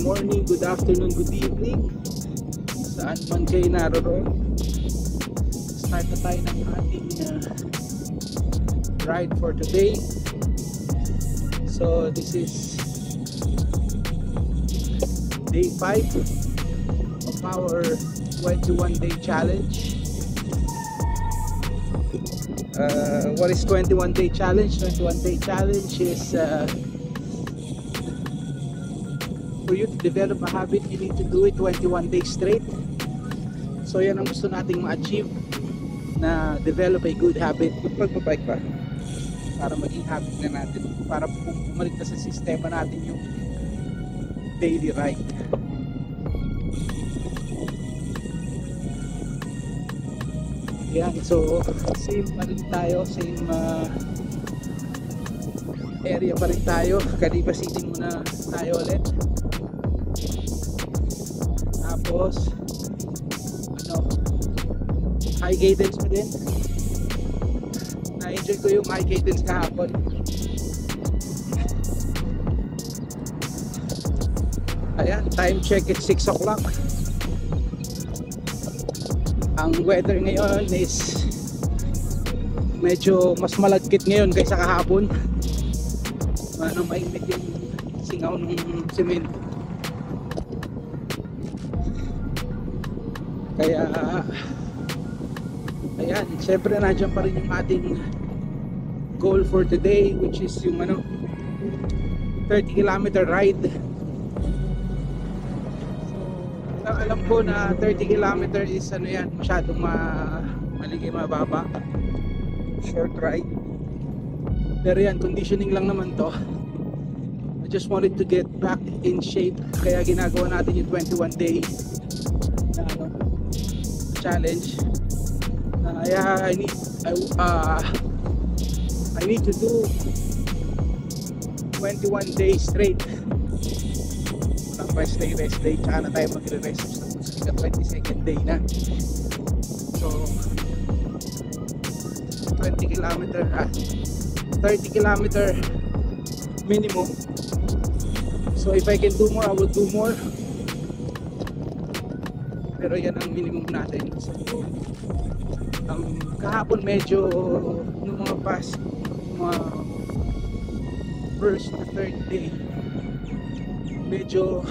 morning, good afternoon, good evening. Saan man kayo naroon. Start na tayo ng ating ride for today. So this is day 5 of our 21-day challenge. What is 21-day challenge? 21-day challenge is for you to develop a habit, you need to do it 21 days straight. So yan ang gusto nating ma-achieve, na develop a good habit. Pagpapabike pa para maging habit na natin, para bumalik na sa sistema natin yung daily ride. Yan, so same pa rin tayo, same area pa rin tayo. Kalipa City muna tayo ulit. Tapos high cadence mo din. Na-enjoy ko yung high cadence kahapon. Ayan, time check at 6 o'clock. Ang weather ngayon is medyo mas malagkit ngayon kaysa kahapon. Mainit yung singaw ng semento. Kaya ayan, syempre nandiyan pa rin yung ating goal for today, which is yung 30 km ride. So alam ko na 30 km is masyadong mababa, short ride. Pero yan, conditioning lang naman to. I just wanted to get back in shape, kaya ginagawa natin yung 21-day challenge. I need to do 21 days straight. Walang rest day, tsaka na tayo magre-rest sa 22nd day na. So 30 km minimum. So if I can do more, I will do more. Pero yan ang minimum natin. So kahapon medyo nung mga first to third day, medyo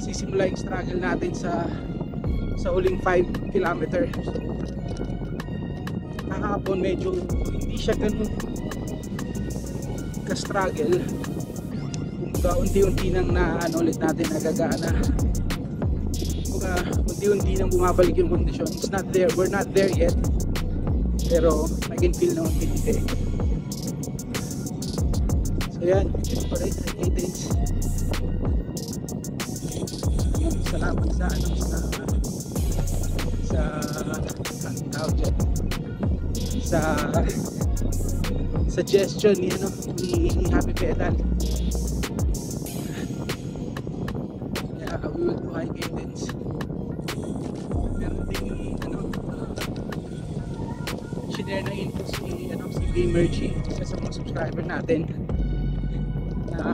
sisimula yung struggle natin sa huling 5 km. So kahapon medyo hindi siya ganun ka-struggle. Unti-unti nang ulit natin nagagana. Unti-unti nang bumabalik yung kondisyon. It's not there, we're not there yet, pero I can feel na unti-unti. So yan, ito pa rin, cadence. Salamat sa suggestion ni Happy Pedal. We will do high cadence. Meron din share na info si Gamergy, isa sa mga subscriber natin, na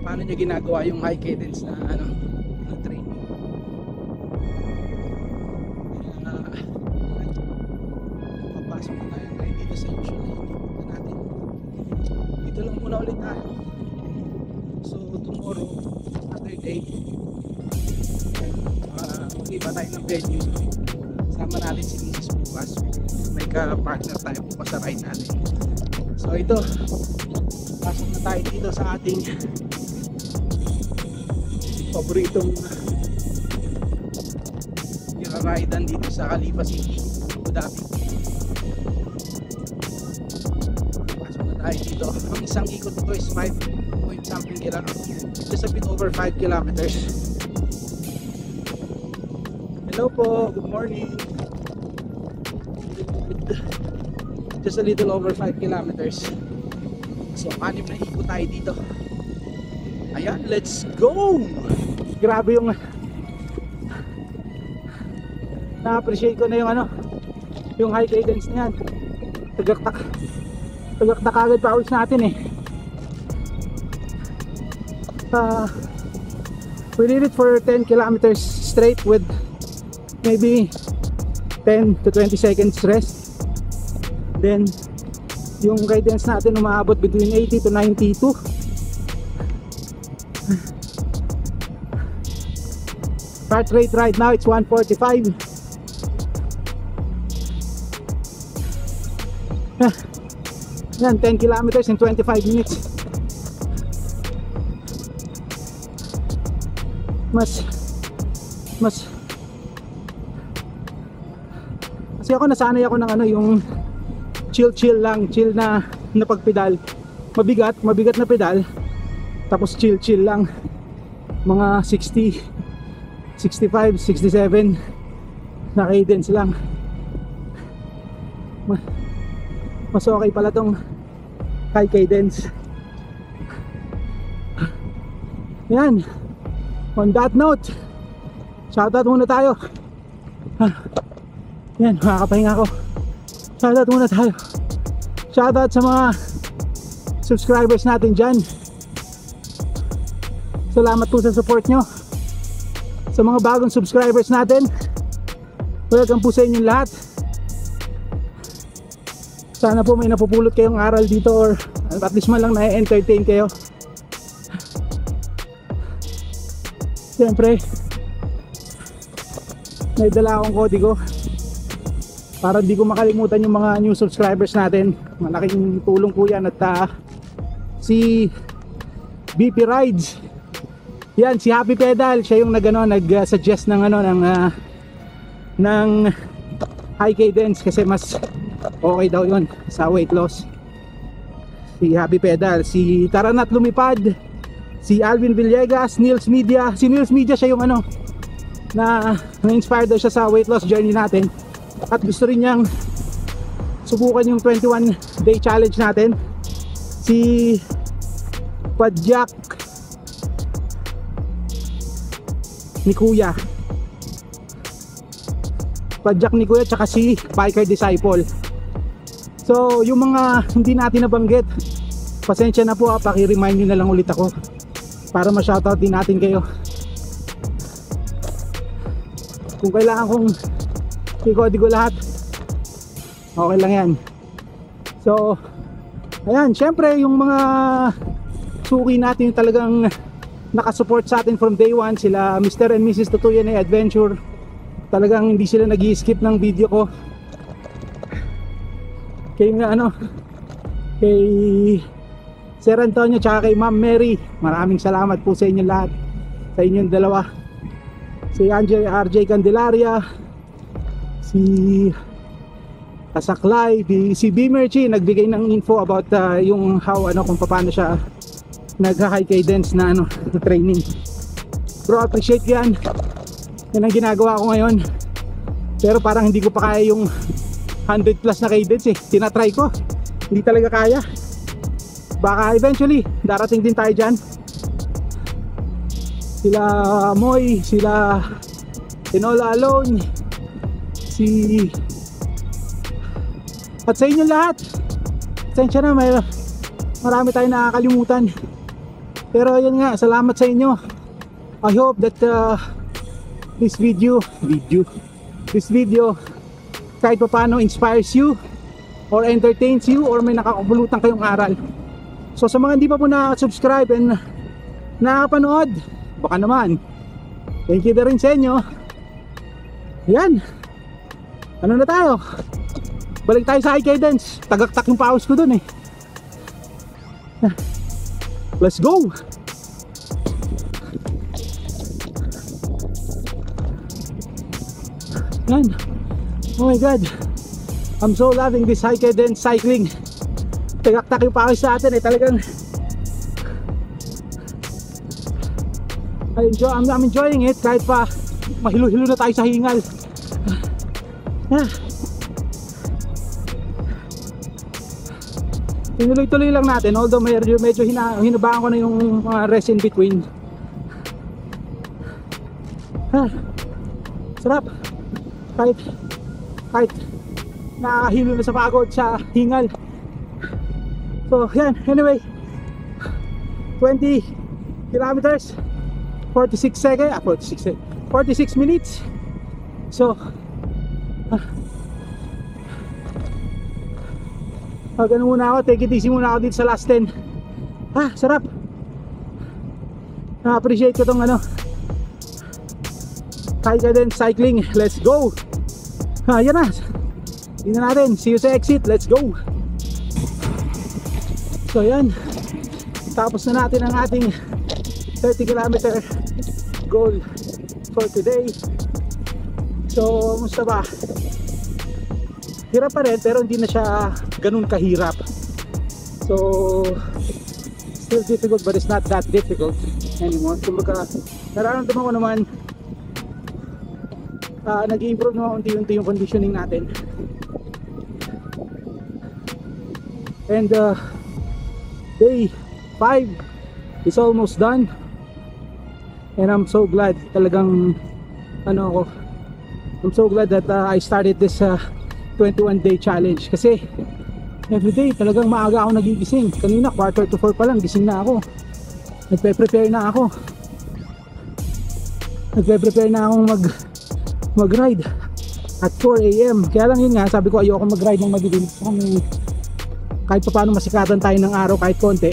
paano niya ginagawa yung high cadence na training. Papasok na tayo ngayon dito sa usual na natin. Dito lang muna ulit tayo. So tomorrow, Saturday, iba tayo ng venue. Sama natin si Mrs. bukas. May ka-partner tayo bukas sa ride natin. So ito, pasok na tayo dito sa ating paboritong niraridan dito sa Kalipa City, Abu Dhabi. Pasok na tayo dito. Ang isang ikot nito is 5 point something kilometers, just a bit over 5 kilometers. Hello po, good morning. Just a little over 5 kilometers. So 6 na ikot tayo dito. Ayan, let's go! Grabe yung na-appreciate ko na yung high cadence na yan. Tagaktak agad pawis natin eh. uh, we did it for 10 kilometers straight with maybe 10 to 20 seconds rest. Then yung guidance natin umaabot between 80 to 92. Heart rate right now it's 145. Yan, 10 kilometers in 25 minutes. Mas kasi ako nasanay ako ng ano, yung chill lang, chill na pagpedal. Mabigat na pedal, tapos chill lang, mga 60, 65, 67 na cadence lang. Mas okay pala tong high cadence. Yan, on that note, shoutout muna tayo. Yan, makakapahinga ako. Shoutout muna tayo. Shoutout sa mga subscribers natin dyan. Salamat po sa support nyo. Sa mga bagong subscribers natin, welcome po sa inyong lahat. Sana po may napupulot kayong aral dito, or at least man lang na-entertain kayo. Siyempre, may dala akong kodigo para di ko makalimutan yung mga new subscribers natin. Malaking tulong po yan. At si BP Rides, yan, si Happy Pedal, siya yung nag-suggest ng ng high cadence kasi mas okay daw yun sa weight loss. Si Happy Pedal, si Taranat Lumipad, si Alvin Villegas, Nils Media. Si Nils Media, siya yung na-inspired daw siya sa weight loss journey natin, at gusto rin niyang subukan yung 21 day challenge natin. Si Padjak ni Kuya tsaka si Biker Disciple. So yung mga hindi natin nabanggit, pasensya na po, paki-remind nyo na lang ulit ako para ma-shoutout din natin kayo. Kung kailangan kong i-kodigo lahat, okay lang yan. So ayan, syempre yung mga suki natin yung talagang nakasupport sa atin from day one, sila Mr. and Mrs. Tutuyan Adventure. Talagang hindi sila nag-i-skip ng video ko. Kay Sir Antonio tsaka kay Ma'am Mary, maraming salamat po sa inyo lahat, sa inyong dalawa. Si RJ Candelaria, si Kasaklay, si Bimerchi nagbigay ng info about yung kung paano siya nag-high cadence na training. Bro, appreciate yan. Yan ang ginagawa ko ngayon, pero parang hindi ko pa kaya yung 100 plus na cadence tinatry ko, hindi talaga kaya. Baka eventually darating din tayo dyan. Sila Moy, sila Tinola Alone, at sa inyo lahat, pasensya na, marami tayong nakakalimutan, pero yun nga, salamat sa inyo. I hope that this video kahit pa paano inspires you or entertains you, or may nakakapulutan kayong aral. So sa mga hindi pa po nakasubscribe and nakapanood, baka naman, thank you na rin sa inyo. Yan, ano na tayo, balik tayo sa high cadence. Tagaktak yung pawis ko dun let's go. Yan. Oh my god, I'm so loving this high cadence cycling. Tagaktak yung pawis sa atin talagang I'm enjoying it, kahit pa mahilo-hilo na tayo sa hingal. Tinuloy-tuloy lang natin, although medyo hinabaan ko na yung mga rest in between. Sarap, kahit nakahilo na sa pagod sa hingal. So yan, anyway, 20 kilometers, 46 seconds, 46 minutes. So, ganun muna ako, take it easy muna ako dito sa last 10. Sarap. Na-appreciate ko tong kaya din cycling. Let's go. Yan na. Tingnan natin, see you sa exit, let's go. So yan, tapos na natin ang ating 30 km goal for today. So, musta ba? Hirap pa rin, pero hindi na siya ganun kahirap. So, still difficult, but it's not that difficult anymore. Kumbaga, nararamdaman ko naman nag-improve naman unti-unti yung conditioning natin. And day 5 is almost done. And I'm so glad, talagang I'm so glad that I started this 21-day challenge. Kasi everyday talagang maaga ako nagigising. Kanina 3:45 pa lang gising na ako. Nagpe-prepare na akong mag-ride at 4 AM. Kaya lang yun nga, sabi ko ayoko mag-ride ng madilim. Kahit pa paano masikatan tayo ng araw kahit konti.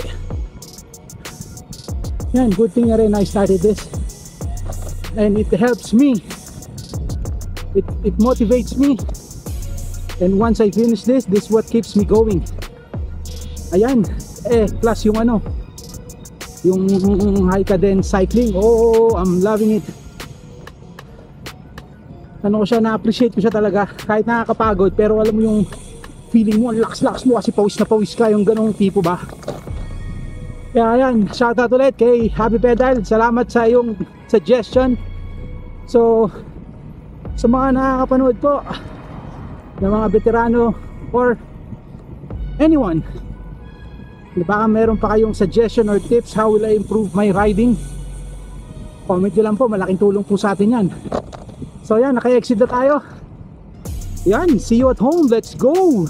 Yan, good thing na rin I started this. And it helps me. It motivates me. And once I finish this is what keeps me going. Ayan, plus yung yung high cadence cycling. Oh, I'm loving it. Na-appreciate ko siya talaga. Kahit nakakapagod, pero alam mo yung feeling mo, ang lakas-lakas mo kasi pawis na pawis ka, yung ganong tipo ba. Kaya ayan, shoutout ulit kay Happy Pedal. Salamat sa iyong suggestion. So, sa mga nakakapanood po, ng mga veterano or anyone, baka meron pa kayong suggestion or tips, how will I improve my riding? Comment nyo lang po, malaking tulong po sa atin yan. So yan, naka-exit na tayo. Yan, see you at home, let's go!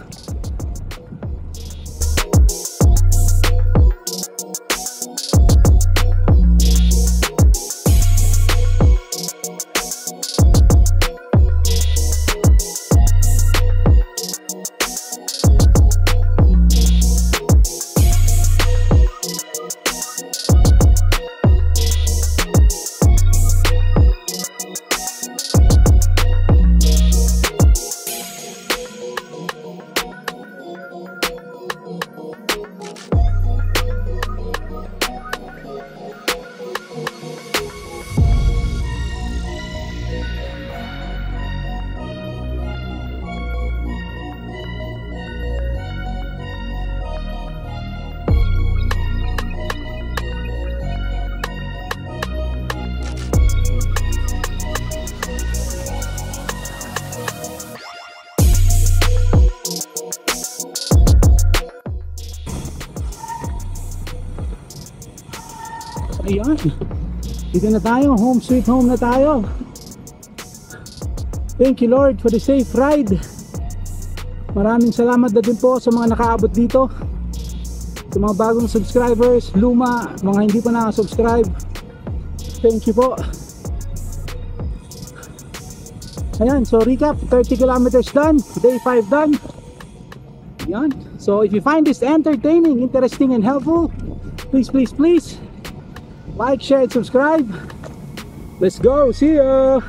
Ayan, dito na tayo, home sweet home na tayo. Thank you Lord for the safe ride. Maraming salamat na din po sa mga nakaabot dito, sa mga bagong subscribers, luma, mga hindi pa nakasubscribe. Thank you po. Ayan, so recap, 30 kilometers done, day 5 done. Ayan, so if you find this entertaining, interesting and helpful, please like, share, and subscribe. Let's go, see ya.